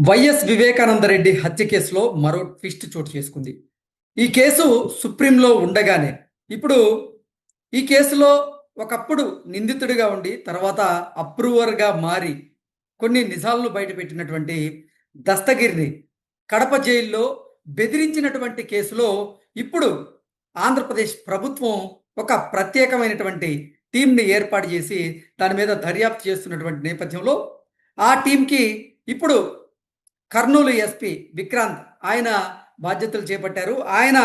YS Vivekananda Reddy హత్య కేసులో మరో ట్విస్ట్ చోటు చేసుకుంది. ఈ కేసు సుప్రీంలో ఉండగానే ఇప్పుడు ఈ కేసులో ఒకప్పుడు నిందితుడిగా ఉండి తర్వాత అప్రూవర్గా మారి కొన్ని నిజాలను బయటపెట్టినటువంటి దస్తగిరిని కడప జైల్లో బెదిరించినటువంటి కేసులో ఇప్పుడు ఆంధ్రప్రదేశ్ ప్రభుత్వం ఒక ప్రత్యేకమైనటువంటి టీంని ఏర్పాటు చేసి దాని మీద దర్యాప్తు చేస్తున్నటువంటి నేపథ్యంలో ఆ టీంకి ఇప్పుడు కర్నూలు ఎస్పీ విక్రాంత్ ఆయన బాధ్యతలు చేపట్టారు. ఆయన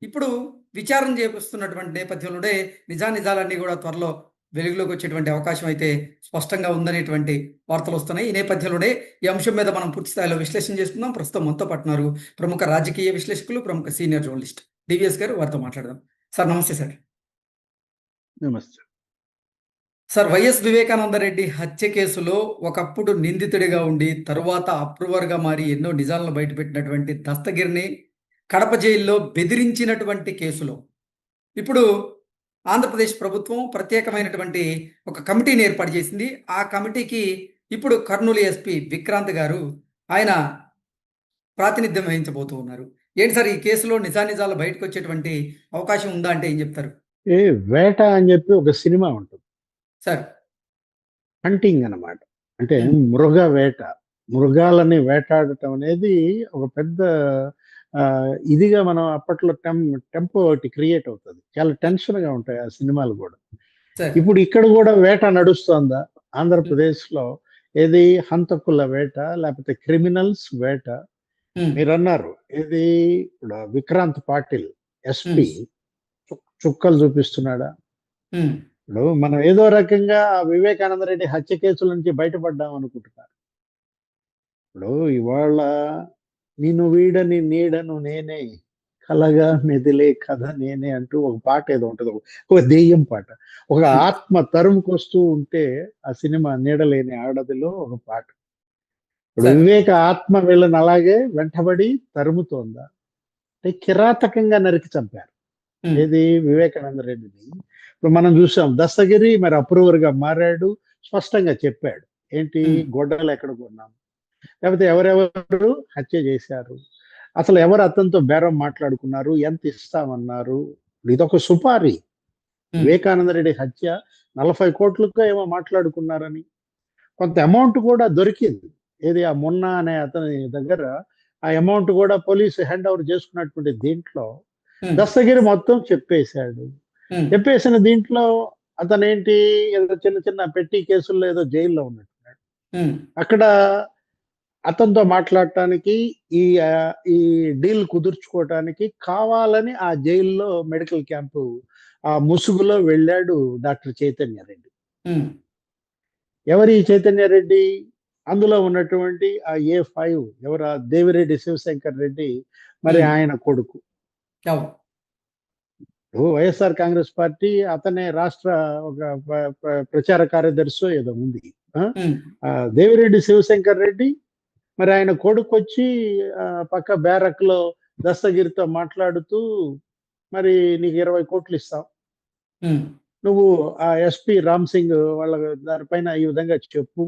ఇప్పుడు విచారణ చేపిస్తున్నటువంటి నేపథ్యంలోనే నిజానిజాలన్నీ కూడా త్వరలో వెలుగులోకి వచ్చేటువంటి అవకాశం అయితే స్పష్టంగా ఉందనేటువంటి వార్తలు వస్తున్నాయి. ఈ నేపథ్యంలోనే ఈ అంశం మీద మనం పూర్తి స్థాయిలో విశ్లేషణ చేసుకుందాం. ప్రస్తుతం మనతో పట్టున్నారు ప్రముఖ రాజకీయ విశ్లేషకులు, ప్రముఖ సీనియర్ జర్నలిస్ట్ డివిఎస్ గారు. వారితో మాట్లాడదాం. సార్ నమస్తే సార్. నమస్తే సార్, వైఎస్ వివేకానందరెడ్డి హత్య కేసులో ఒకప్పుడు నిందితుడిగా ఉండి తరువాత అప్రూవర్గా మారి ఎన్నో నిజాలను బయటపెట్టినటువంటి దస్తగిరిని కడప జైల్లో బెదిరించినటువంటి కేసులో ఇప్పుడు ఆంధ్రప్రదేశ్ ప్రభుత్వం ప్రత్యేకమైనటువంటి ఒక కమిటీని ఏర్పాటు చేసింది. ఆ కమిటీకి ఇప్పుడు కర్నూలు ఎస్పీ విక్రాంత్ గారు ఆయన ప్రాతినిధ్యం వహించబోతూ ఉన్నారు. ఏంటి సార్, ఈ కేసులో నిజానిజాలు బయటకు వచ్చేటువంటి అవకాశం ఉందా అంటే ఏం చెప్తారు? వేట అని చెప్పి ఒక సినిమా ఉంటుంది సార్. హంటింగ్ అన్నమాట. అంటే మృగ వేట, మృగాలని వేటాడటం అనేది ఒక పెద్ద ఇదిగా మనం అప్పట్లో టెంపో ఒకటి క్రియేట్ అవుతుంది. చాలా టెన్షన్ గా ఉంటాయి ఆ సినిమాలు కూడా. ఇప్పుడు ఇక్కడ కూడా వేట నడుస్తోందా ఆంధ్రప్రదేశ్ లో? ఏది హంతకుల వేట లేకపోతే క్రిమినల్స్ వేట? మీరు అన్నారు ఇది ఇప్పుడు విక్రాంత్ పాటిల్ ఎస్పీ చుక్కలు చూపిస్తున్నాడా? ఇప్పుడు మనం ఏదో రకంగా వివేకానందరెడ్డి హత్య కేసుల నుంచి బయటపడ్డాం అనుకుంటున్నారు. ఇప్పుడు ఇవాళ నిన్ను వీడని నీడను నేనే, కలగా మెదిలే కథ నేనే అంటూ ఒక పాట ఏదో ఉంటుంది, ఒక దెయ్యం పాట. ఒక ఆత్మ తరుముకొస్తూ ఉంటే ఆ సినిమా నీడలేని ఆడదిలో ఒక పాట. ఇప్పుడు వివేక ఆత్మ వీళ్ళని అలాగే వెంటబడి తరుముతోందా? అంటే కిరాతకంగా నరికి చంపారు ఏది వివేకానందరెడ్డిని. ఇప్పుడు మనం చూసాం దస్తగిరి మరి అప్రూవర్ గా మారాడు, స్పష్టంగా చెప్పాడు ఏంటి గొడ్డలు ఎక్కడ కొన్నాం, లేకపోతే ఎవరెవరు హత్య చేశారు, అసలు ఎవరు అతనితో బేరం మాట్లాడుకున్నారు, ఎంత ఇస్తామన్నారు. ఇదొక సుపారీ. వివేకానందరెడ్డి హత్య 40 కోట్లతో ఏమో మాట్లాడుకున్నారని, కొంత అమౌంట్ కూడా దొరికింది. ఏది ఆ మొన్న అనే అతని దగ్గర ఆ అమౌంట్ కూడా పోలీసు హ్యాండ్ ఓవర్ చేసుకున్నటువంటి దీంట్లో దస్తగిరి మొత్తం చెప్పేశాడు. చెప్పేసిన దీంట్లో అతను ఏంటి ఏదో చిన్న చిన్న పెట్టి కేసుల్లో ఏదో జైల్లో ఉన్నట్టున్నాడు. అక్కడ అతనితో మాట్లాడటానికి ఈ డీల్ కుదుర్చుకోవటానికి కావాలని ఆ జైల్లో మెడికల్ క్యాంపు ఆ ముసుగులో వెళ్ళాడు డాక్టర్ చైతన్య రెడ్డి. ఎవరి చైతన్య రెడ్డి? అందులో ఉన్నటువంటి ఆ A5 ఎవరు? దేవిరెడ్డి శివశంకర్ రెడ్డి, మరి ఆయన కొడుకు. వైఎస్ఆర్ కాంగ్రెస్ పార్టీ అతనే రాష్ట్ర ఒక ప్రచార కార్యదర్శి ఏదో ఉంది. దేవిరెడ్డి శివశంకర్ రెడ్డి మరి ఆయన కొడుకు వచ్చి పక్క బ్యారక్ లో దస్తగిరితో మాట్లాడుతూ మరి నీకు 20 కోట్లు ఇస్తాం, నువ్వు ఆ ఎస్పీ రామ్ సింగ్ వాళ్ళ దానిపైన ఈ విధంగా చెప్పు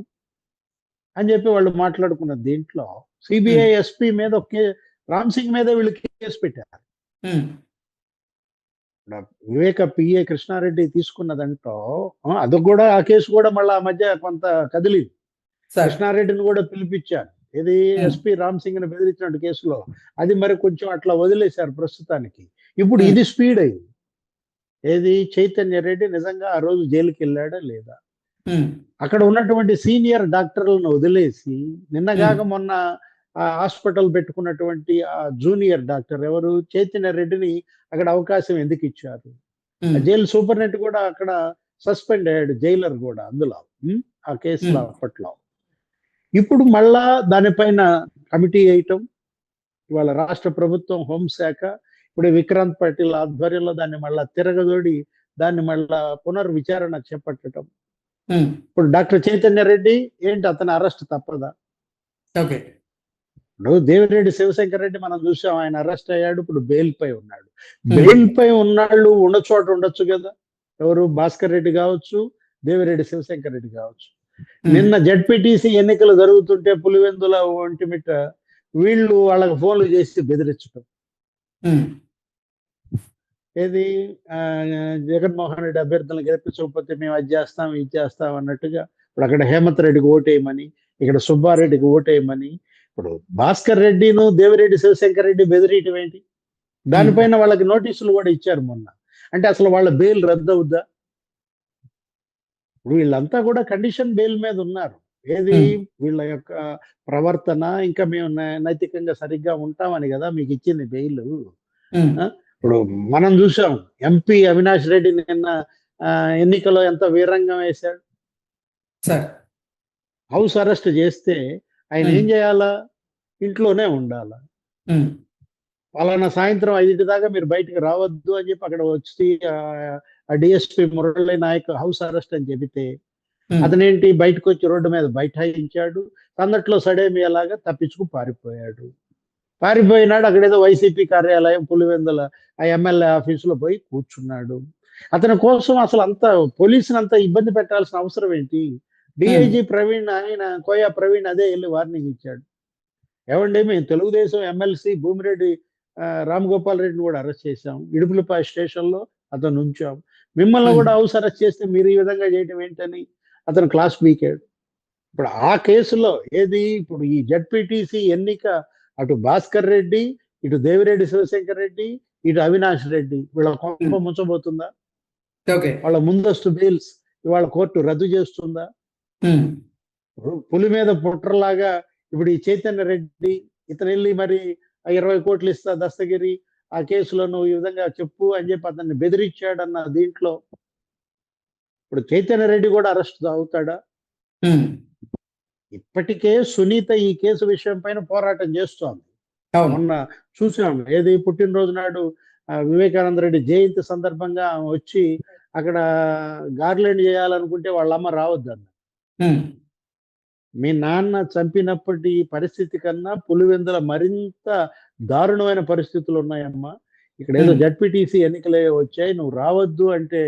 అని చెప్పి వాళ్ళు మాట్లాడుకున్న దీంట్లో సిబిఐ ఎస్పీ మీద రామ్ సింగ్ మీద వీళ్ళు కేసు పెట్టారు. వివేక పిఏ కృష్ణారెడ్డి తీసుకున్నదంటో అది కూడా ఆ కేసు కూడా మళ్ళీ ఆ మధ్య కొంత కదిలింది. కృష్ణారెడ్డిని కూడా పిలిపించారు. ఇది ఎస్పీ రామ్ సింగ్ ని బెదిరించిన కేసులో అది మరి కొంచెం అట్లా వదిలేశారు ప్రస్తుతానికి. ఇప్పుడు ఇది స్పీడ్ అయింది. ఏది చైతన్య రెడ్డి నిజంగా ఆ రోజు జైలుకి వెళ్ళాడా లేదా? అక్కడ ఉన్నటువంటి సీనియర్ డాక్టర్లను వదిలేసి నిన్నగాక మొన్న హాస్పిటల్ పెట్టుకున్నటువంటి ఆ జూనియర్ డాక్టర్ ఎవరు చైతన్య రెడ్డిని అక్కడ అవకాశం ఎందుకు ఇచ్చారు? జైలు సూపరింటెండెంట్ కూడా అక్కడ సస్పెండ్ అయ్యాడు, జైలర్ కూడా అందులో ఆ కేసులో అప్పట్లో. ఇప్పుడు మళ్ళా దానిపైన కమిటీ వేయటం, ఇవాళ రాష్ట్ర ప్రభుత్వం హోంశాఖ ఇప్పుడు విక్రాంత్ పాటిల్ ఆధ్వర్యంలో దాన్ని మళ్ళా తిరగదోడి దాన్ని మళ్ళా పునర్విచారణ చేపట్టడం. ఇప్పుడు డాక్టర్ చైతన్య రెడ్డి ఏంటి అతని అరెస్ట్ తప్పదా? ఇప్పుడు దేవిరెడ్డి శివశంకర్ రెడ్డి మనం చూసాం, ఆయన అరెస్ట్ అయ్యాడు, ఇప్పుడు బెయిల్ పై ఉన్నాడు. బెయిల్ పై ఉన్నాళ్ళు ఉన్న చోట ఉండొచ్చు కదా. ఎవరు? భాస్కర్ రెడ్డి కావచ్చు, దేవిరెడ్డి శివశంకర్ రెడ్డి కావచ్చు. నిన్న జడ్పీటీసీ ఎన్నికలు జరుగుతుంటే పులివెందుల ఒంటిమిట్ట వీళ్ళు వాళ్ళకి ఫోన్లు చేసి బెదిరించడం. ఏది జగన్మోహన్ రెడ్డి అభ్యర్థులను గెలిపించకపోతే మేము అది చేస్తాం ఇది చేస్తాం అన్నట్టుగా. ఇప్పుడు అక్కడ హేమంత్ రెడ్డికి ఓటేయమని, ఇక్కడ సుబ్బారెడ్డికి ఓటేయమని. ఇప్పుడు భాస్కర్ రెడ్డిను దేవిరెడ్డి శివశంకర్ రెడ్డి బెదిరియటం ఏంటి? దానిపైన వాళ్ళకి నోటీసులు కూడా ఇచ్చారు మొన్న. అంటే అసలు వాళ్ళ బెయిల్ రద్దు అవుద్దా? ఇప్పుడు వీళ్ళంతా కూడా కండిషన్ బెయిల్ మీద ఉన్నారు. ఏది వీళ్ళ యొక్క ప్రవర్తన, ఇంకా మేము నైతికంగా సరిగ్గా ఉంటామని కదా మీకు ఇచ్చింది బెయిల్. ఇప్పుడు మనం చూసాం ఎంపీ అవినాష్ రెడ్డి నిన్న ఎన్నికలో ఎంత వీరంగం వేశాడు. హౌస్ అరెస్ట్ చేస్తే ఆయన ఏం చేయాలా? ఇంట్లోనే ఉండాలా. పలానా సాయంత్రం 5 దాకా మీరు బయటకు రావద్దు అని చెప్పి అక్కడ వచ్చి DSP Murali Nayak house arrest అని చెబితే అతనేంటి బయటకు వచ్చి రోడ్డు మీద బైఠాయించాడు. అందట్లో సడేమి అలాగా తప్పించుకు పారిపోయినాడు. అక్కడేదో వైసీపీ కార్యాలయం పులివెందుల ఆ ఎమ్మెల్యే ఆఫీసులో పోయి కూర్చున్నాడు. అతని కోసం అసలు అంత పోలీసుని అంత ఇబ్బంది పెట్టాల్సిన అవసరం ఏంటి? డిఐజీ ప్రవీణ్, ఆయన కోయా ప్రవీణ్ అదే వెళ్ళి వార్నింగ్ ఇచ్చాడు. ఏమండి, మేము తెలుగుదేశం ఎమ్మెల్సీ భూమిరెడ్డి రామ్ గోపాల్ రెడ్డిని కూడా అరెస్ట్ చేశాం, ఇడుపులపాయ స్టేషన్లో అతను ఉంచాం, మిమ్మల్ని కూడా హౌస్ అరెస్ట్ చేస్తే మీరు ఈ విధంగా చేయడం ఏంటని అతను క్లాస్ పీకాడు. ఇప్పుడు ఆ కేసులో ఏది ఇప్పుడు ఈ జడ్పీటీసీ ఎన్నిక అటు భాస్కర్ రెడ్డి, ఇటు దేవిరెడ్డి శివశంకర్ రెడ్డి, ఇటు అవినాష్ రెడ్డి వీళ్ళ కొంప ముంచబోతుందా? వాళ్ళ ముందస్తు బెయిల్స్ ఇవాళ కోర్టు రద్దు చేస్తుందా? పులి మీద పుట్రలాగా ఇప్పుడు ఈ చైతన్య రెడ్డి ఇతను వెళ్ళి మరి 20 కోట్లు ఇస్తా దస్తగిరి ఆ కేసులో నువ్వు ఈ విధంగా చెప్పు అని చెప్పి అతన్ని బెదిరించాడన్న దీంట్లో ఇప్పుడు చైతన్య రెడ్డి కూడా అరెస్ట్ అవుతాడా? ఇప్పటికే సునీత ఈ కేసు విషయం పైన పోరాటం చేస్తోంది. మొన్న చూసాం ఏది పుట్టినరోజు నాడు వివేకానంద రెడ్డి జయంతి సందర్భంగా వచ్చి అక్కడ గార్లెండ్ చేయాలనుకుంటే వాళ్ళ అమ్మ రావద్దన్న. మీ నాన్న చంపినప్పటి పరిస్థితి కన్నా పులివెందుల మరింత దారుణమైన పరిస్థితులు ఉన్నాయమ్మా. ఇక్కడ ఏదో జడ్పీటీసీ ఎన్నికలే వచ్చాయి, నువ్వు రావద్దు అంటే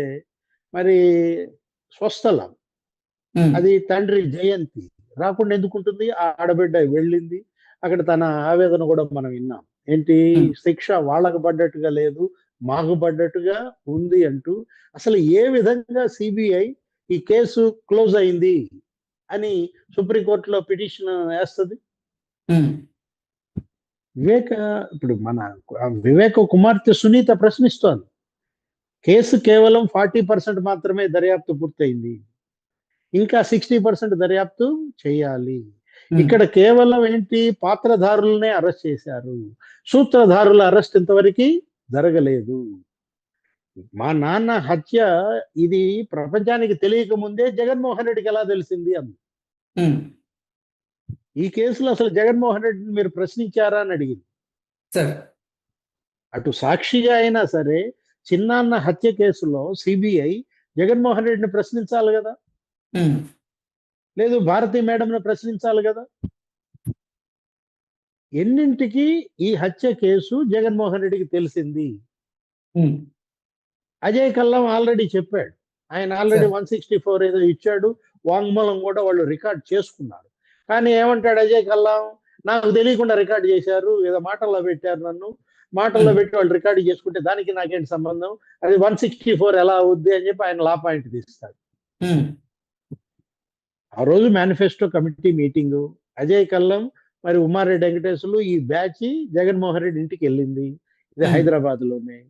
మరి స్వస్థలం అది తండ్రి జయంతి రాకుండా ఎందుకుంటుంది? ఆ ఆడబిడ్డ వెళ్ళింది, అక్కడ తన ఆవేదన కూడా మనం విన్నాం. ఏంటి శిక్ష వాళ్ళకు పడ్డట్టుగా లేదు, మాకు పడ్డట్టుగా ఉంది అంటూ. అసలు ఏ విధంగా సిబిఐ ఈ కేసు క్లోజ్ అయింది అని సుప్రీంకోర్టులో పిటిషన్ వేస్తుంది? ఇప్పుడు మన వివేక కుమార్తె సునీత ప్రశ్నిస్తోంది, కేసు కేవలం 40% మాత్రమే దర్యాప్తు పూర్తయింది, ఇంకా 60% దర్యాప్తు చేయాలి. ఇక్కడ కేవలం ఏంటి పాత్రధారులనే అరెస్ట్ చేశారు, సూత్రధారుల అరెస్ట్ ఇంతవరకు జరగలేదు. మా నాన్న హత్య ఇది ప్రపంచానికి తెలియక ముందే జగన్మోహన్ రెడ్డికి ఎలా తెలిసింది అంది. ఈ కేసులో అసలు జగన్మోహన్ రెడ్డిని మీరు ప్రశ్నించారా అని అడిగింది. అటు సాక్షిగా అయినా సరే చిన్నాన్న హత్య కేసులో సిబిఐ జగన్మోహన్ రెడ్డిని ప్రశ్నించాలి కదా, లేదు భారతీ మేడంను ప్రశ్నించాలి కదా. ఎన్నింటికి ఈ హత్య కేసు జగన్మోహన్ రెడ్డికి తెలిసింది? అజయ్ కల్లం ఆల్రెడీ చెప్పాడు, ఆయన ఆల్రెడీ 164 ఏదో ఇచ్చాడు, వాంగ్మూలం కూడా వాళ్ళు రికార్డ్ చేసుకున్నారు. కానీ ఏమంటాడు అజయ్ కల్లం, నాకు తెలియకుండా రికార్డ్ చేశారు, ఏదో మాటల్లో పెట్టారు, నన్ను మాటల్లో పెట్టి వాళ్ళు రికార్డు చేసుకుంటే దానికి నాకేంటి సంబంధం, అది 164 ఎలా అవుద్ది అని చెప్పి ఆయన లా పాయింట్ తీస్తాడు. ఆ రోజు మేనిఫెస్టో కమిటీ మీటింగు, అజయ్ కల్లం మరి ఉమారెడ్డి వెంకటేశ్వర్లు ఈ బ్యాచ్ జగన్మోహన్ రెడ్డి ఇంటికి వెళ్ళింది, ఇది హైదరాబాద్ లోనే.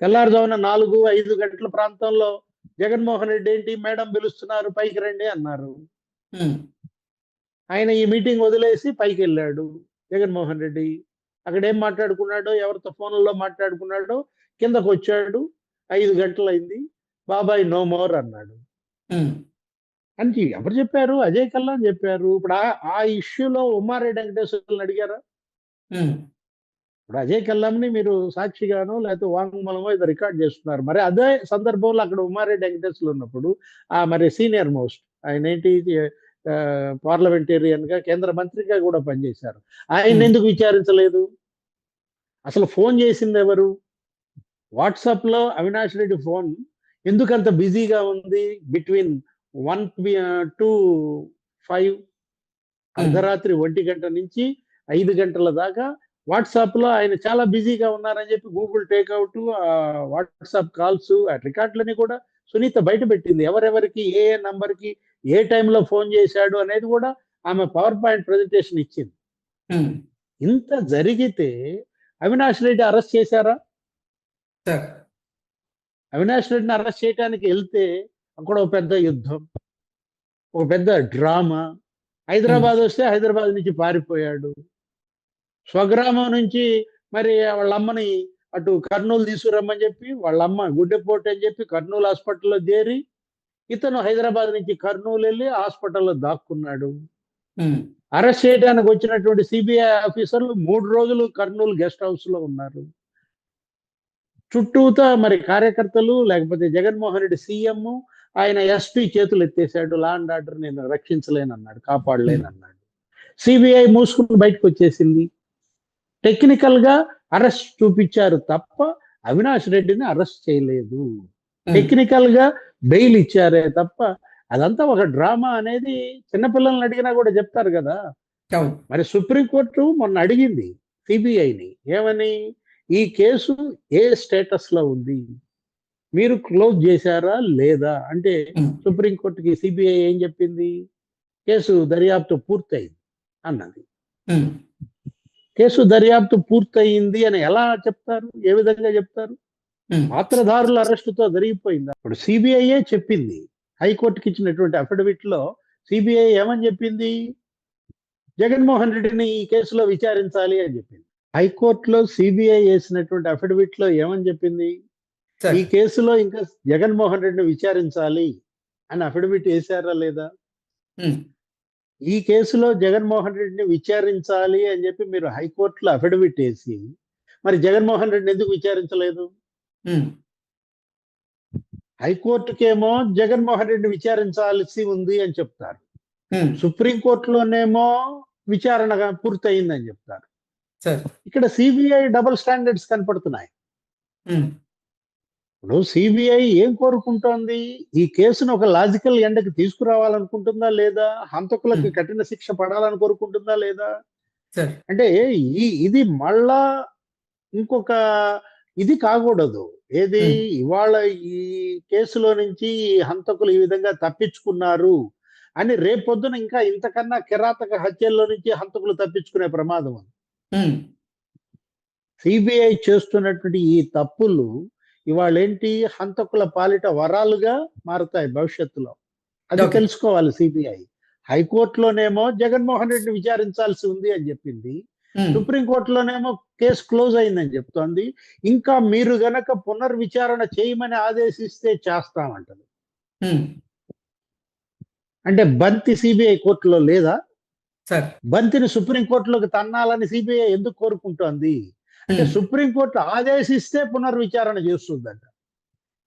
తెల్లారుజామున 4-5 గంటల ప్రాంతంలో జగన్మోహన్ రెడ్డి ఏంటి మేడం పిలుస్తున్నారు పైకి రండి అన్నారు. ఆయన ఈ మీటింగ్ వదిలేసి పైకి వెళ్ళాడు జగన్మోహన్ రెడ్డి. అక్కడ ఏం మాట్లాడుకున్నాడో, ఎవరితో ఫోన్లలో మాట్లాడుకున్నాడో, కిందకు వచ్చాడు, 5 గంటలు అయింది, బాబాయ్ నో మోర్ అన్నాడు. అని ఎవరు చెప్పారు? అజయ్ కల్లం చెప్పారు. ఇప్పుడు ఆ ఇష్యూలో ఉమారెడ్డి వెంకటేశ్వర్లను అడిగారా? ఇప్పుడు అజయ్ కల్లంని మీరు సాక్షిగానో లేకపోతే వాంగ్మూలమో ఇది రికార్డ్ చేస్తున్నారు. మరి అదే సందర్భంలో అక్కడ ఉమారెడ్డి వెంకటేశ్వర్లు ఉన్నప్పుడు మరి సీనియర్ మోస్ట్ ఆయన ఏంటి పార్లమెంటేరియన్ గా కేంద్ర మంత్రిగా కూడా పనిచేశారు, ఆయన ఎందుకు విచారించలేదు? అసలు ఫోన్ చేసింది ఎవరు? వాట్సాప్ లో అవినాష్ రెడ్డి ఫోన్ ఎందుకంత బిజీగా ఉంది బిట్వీన్ 1 టు 5 అర్ధరాత్రి 1 గంట నుంచి 5 గంటల దాకా వాట్సాప్లో ఆయన చాలా బిజీగా ఉన్నారని చెప్పి గూగుల్ టేక్అవుట్, వాట్సాప్ కాల్స్, ఆ రికార్డులని కూడా సునీత బయట పెట్టింది. ఎవరెవరికి ఏ ఏ నంబర్కి ఏ టైంలో ఫోన్ చేశాడు అనేది కూడా ఆమె పవర్ పాయింట్ ప్రజెంటేషన్ ఇచ్చింది. ఉమ్, ఇంత జరిగితే అవినాష్ రెడ్డి అరెస్ట్ చేశారా? సార్ అవినాష్ రెడ్డిని అరెస్ట్ చేయడానికి వెళ్తే అక్కడ ఒక పెద్ద యుద్ధం, ఒక పెద్ద డ్రామా. హైదరాబాద్ వస్తే హైదరాబాద్ నుంచి పారిపోయాడు. స్వగ్రామం నుంచి మరి వాళ్ళ అమ్మని అటు కర్నూలు తీసుకురమ్మని చెప్పి వాళ్ళ అమ్మ గుడ్డెపోటు అని చెప్పి కర్నూలు హాస్పిటల్లో చేరి ఇతను హైదరాబాద్ నుంచి కర్నూలు వెళ్ళి హాస్పిటల్లో దాక్కున్నాడు. ఉమ్, అరెస్ట్ చేయడానికి వచ్చినటువంటి సిబిఐ ఆఫీసర్లు 3 రోజులు కర్నూలు గెస్ట్ హౌస్ లో ఉన్నారు. చుట్టూతా మరి కార్యకర్తలు, లేకపోతే జగన్మోహన్ రెడ్డి సీఎం, ఆయన ఎస్పీ చేతులు ఎత్తేసాడు. లా అండ్ ఆర్డర్ నేను రక్షించలేనన్నాడు, కాపాడలేనన్నాడు. సిబిఐ మూసుకుని బయటకు వచ్చేసింది. టెక్నికల్ గా అరెస్ట్ చూపించారు తప్ప అవినాష్ రెడ్డిని అరెస్ట్ చేయలేదు. టెక్నికల్ గా బెయిల్ ఇచ్చారే తప్ప అదంతా ఒక డ్రామా అనేది చిన్నపిల్లల్ని అడిగినా కూడా చెప్తారు కదా. అవును. మరి సుప్రీంకోర్టు మొన్న అడిగింది సిబిఐని ఏమని, ఈ కేసు ఏ స్టేటస్ లో ఉంది, మీరు క్లోజ్ చేశారా లేదా అంటే ఉమ్, సుప్రీంకోర్టుకి సిబిఐ ఏం చెప్పింది, కేసు దర్యాప్తు పూర్తయింది అన్నది. ఉమ్, కేసు దర్యాప్తు పూర్తయింది అని ఎలా చెప్తారు, ఏ విధంగా చెప్తారు? ఉమ్, పాత్రధారుల అరెస్టుతో జరిగిపోయింది. ఇప్పుడు సిబిఐయే చెప్పింది, హైకోర్టుకి ఇచ్చినటువంటి అఫిడవిట్ లో సిబిఐ ఏమని చెప్పింది, జగన్మోహన్ రెడ్డిని ఈ కేసులో విచారించాలి అని చెప్పింది. హైకోర్టులో సిబిఐ వేసినటువంటి అఫిడవిట్ లో ఏమని చెప్పింది, సార్ ఈ కేసులో ఇంకా జగన్మోహన్ రెడ్డిని విచారించాలి అని అఫిడవిట్ వేశారా లేదా? ఉమ్, ఈ కేసులో జగన్మోహన్ రెడ్డిని విచారించాలి అని చెప్పి మీరు హైకోర్టులో అఫిడవిట్ వేసి మరి జగన్మోహన్ రెడ్డిని ఎందుకు విచారించలేదు? ఉమ్, హైకోర్టుకేమో జగన్మోహన్ రెడ్డిని విచారించాల్సి ఉంది అని చెప్తారు, ఉమ్, సుప్రీంకోర్టులోనేమో విచారణ పూర్తయిందని చెప్తారు. సార్ ఇక్కడ సిబిఐ డబుల్ స్టాండర్డ్స్ కనపడుతున్నాయి. ఉమ్, ఇప్పుడు సిబిఐ ఏం కోరుకుంటోంది, ఈ కేసును ఒక లాజికల్ ఎండకి తీసుకురావాలనుకుంటుందా లేదా, హంతకులకు కఠిన శిక్ష పడాలని కోరుకుంటుందా లేదా? సార్ అంటే ఇది మళ్ళా ఇంకొక ఇది కాకూడదు. ఏది ఉమ్, ఇవాళ ఈ కేసులో నుంచి ఈ హంతకులు ఈ విధంగా తప్పించుకున్నారు అని రేపొద్దున ఇంకా ఇంతకన్నా కిరాతక హత్యల్లో నుంచి హంతకులు తప్పించుకునే ప్రమాదం ఉంది. ఉమ్, సిబిఐ చేస్తున్నటువంటి ఈ తప్పులు ఇవాళ ఏంటి, హంతకుల పాలిట వరాలుగా మారుతాయి భవిష్యత్తులో. అది ఓకే. తెలుసుకోవాలి సిబిఐ. హైకోర్టులోనేమో జగన్మోహన్ రెడ్డిని విచారించాల్సి ఉంది అని చెప్పింది, ఉమ్, సుప్రీంకోర్టులోనేమో కేసు క్లోజ్ అయిందని చెప్తోంది. ఇంకా మీరు గనక పునర్విచారణ చేయమని ఆదేశిస్తే చేస్తామంటది. ఉమ్, అంటే బంతి సిబిఐ కోర్టులో లేదా? సార్ బంతిని సుప్రీంకోర్టులోకి తన్నాలని సిబిఐ ఎందుకు కోరుకుంటోంది అంటే ఉమ్, సుప్రీంకోర్టు ఆదేశిస్తే పునర్విచారణ చేస్తుందంట,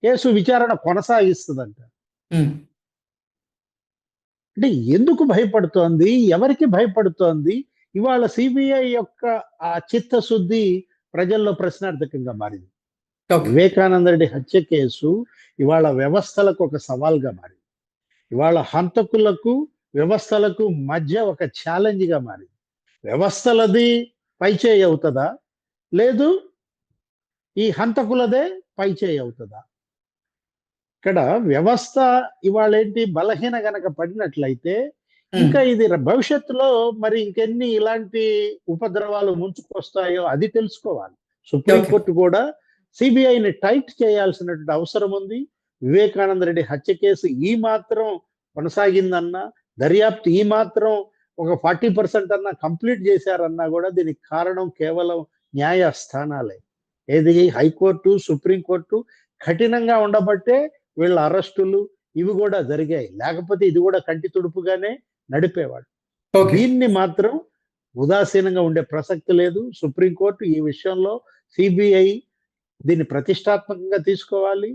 కేసు విచారణ కొనసాగిస్తుందంట. ఉమ్, అంటే ఎందుకు భయపడుతోంది, ఎవరికి భయపడుతోంది? ఇవాళ సిబిఐ యొక్క ఆ చిత్తశుద్ధి ప్రజల్లో ప్రశ్నార్థకంగా మారింది. ఓకే. వివేకానంద రెడ్డి హత్య కేసు ఇవాళ వ్యవస్థలకు ఒక సవాల్గా మారింది. ఇవాళ హంతకులకు వ్యవస్థలకు మధ్య ఒక ఛాలెంజ్గా మారింది. వ్యవస్థలది పైచేయి అవుతుందా, లేదు ఈ హంతకులదే పైచేయి అవుతుందా? ఇక్కడ వ్యవస్థ ఇవాళ ఏంటి బలహీన గనక పడినట్లయితే ఉమ్, ఇంకా ఇది భవిష్యత్తులో మరి ఇంకెన్ని ఇలాంటి ఉపద్రవాలు ముంచుకొస్తాయో అది తెలుసుకోవాలి. సుప్రీంకోర్టు కూడా సిబిఐని టైట్ చేయాల్సినటువంటి అవసరం ఉంది. వివేకానంద రెడ్డి హత్య కేసు ఈ మాత్రం కొనసాగిందన్నా, దర్యాప్తు ఈ మాత్రం ఒక 40% అన్నా కంప్లీట్ చేశారన్నా కూడా దీనికి కారణం కేవలం న్యాయస్థానాలే. ఏది హైకోర్టు, సుప్రీంకోర్టు కఠినంగా ఉండబట్టే వీళ్ళ అరెస్టులు ఇవి కూడా జరిగాయి. లేకపోతే ఇది కూడా కంటి తుడుపుగానే నడిపేవాడు. ఓకే. దీన్ని మాత్రం ఉదాసీనంగా ఉండే ప్రసక్తి లేదు. సుప్రీంకోర్టు ఈ విషయంలో సిబిఐ దీన్ని ప్రతిష్టాత్మకంగా తీసుకోవాలి.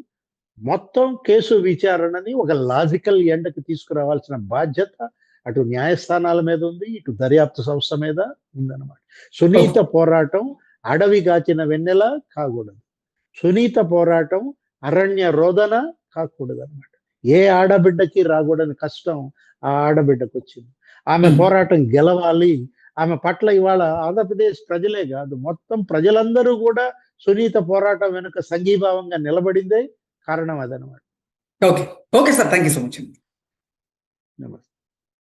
మొత్తం కేసు విచారణని ఒక లాజికల్ ఎండ్కి తీసుకురావాల్సిన బాధ్యత అటు న్యాయస్థానాల మీద ఉంది, ఇటు దర్యాప్తు సంస్థ మీద ఉందన్నమాట. సునీత పోరాటం అడవి కాచిన వెన్నెల కాకూడదు, సునీత పోరాటం అరణ్య రోదన కాకూడదు అన్నమాట. ఏ ఆడబిడ్డకి రాకూడని కష్టం ఆ ఆడబిడ్డకు వచ్చింది. ఆమె పోరాటం గెలవాలి. ఆమె పట్ల ఇవాళ ఆంధ్రప్రదేశ్ ప్రజలే కాదు, మొత్తం ప్రజలందరూ కూడా సునీత పోరాటం వెనుక సంఘీభావంగా నిలబడిందే కారణం అదనమాట. Okay. Okay sir. Thank you so much. నమస్తే.